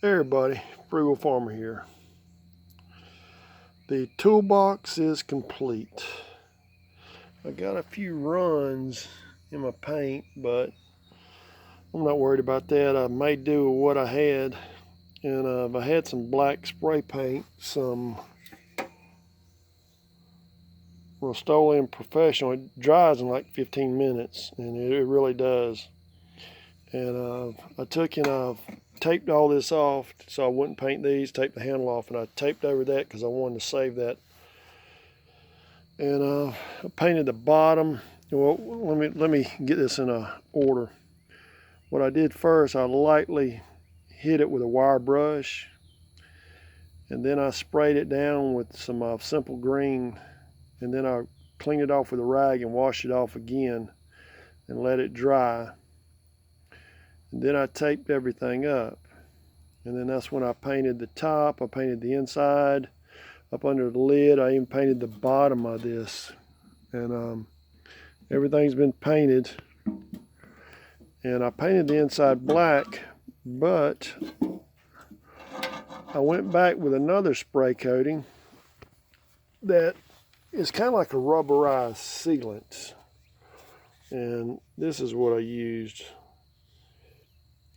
Hey everybody, Frugal Farmer here. The toolbox is complete. I got a few runs in my paint, but I'm not worried about that. I made do with what I had, and I had some black spray paint, some Rust-Oleum Professional. It dries in like 15 minutes, and it really does. And I took and I taped all this off so I wouldn't paint these, taped the handle off, and I taped over that because I wanted to save that. And I painted the bottom. Well, let me get this in a order. What I did first, I lightly hit it with a wire brush, and then I sprayed it down with some simple green, and then I cleaned it off with a rag and washed it off again and let it dry. And then I taped everything up, and then that's when I painted the top. I painted the inside up under the lid. I even painted the bottom of this, and everything's been painted. And I painted the inside black, but I went back with another spray coating that is kind of like a rubberized sealant, and this is what I used.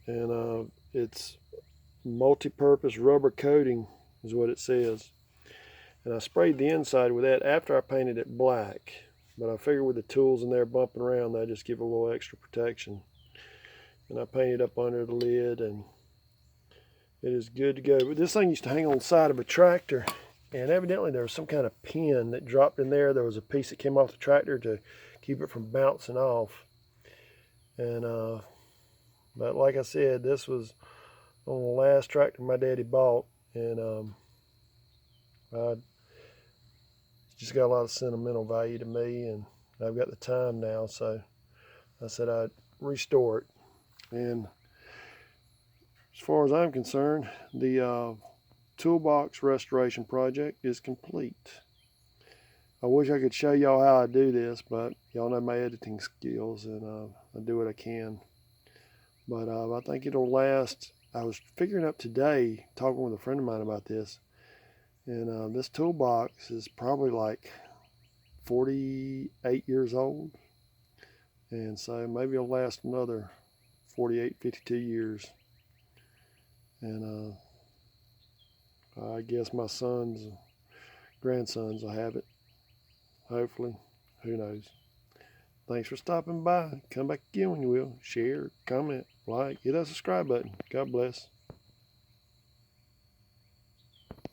And it's multi-purpose rubber coating is what it says. And I sprayed the inside with that after I painted it black, but I figured with the tools in there bumping around, that just give a little extra protection. And I painted up under the lid, and it is good to go. But this thing used to hang on the side of a tractor, and evidently there was some kind of pin that dropped in there. There was a piece that came off the tractor to keep it from bouncing off. And but like I said, this was on the last tractor my daddy bought, and I just got a lot of sentimental value to me, and I've got the time now, so I said I'd restore it. And as far as I'm concerned, the toolbox restoration project is complete. I wish I could show y'all how I do this, but y'all know my editing skills, and I do what I can. But I think it'll last. I was figuring up today, talking with a friend of mine about this, and this toolbox is probably like 48 years old, and so maybe it'll last another 48, 52 years. And I guess my sons, grandsons will have it. Hopefully. Who knows? Thanks for stopping by. Come back again when you will. Share, comment, like, hit that subscribe button. God bless.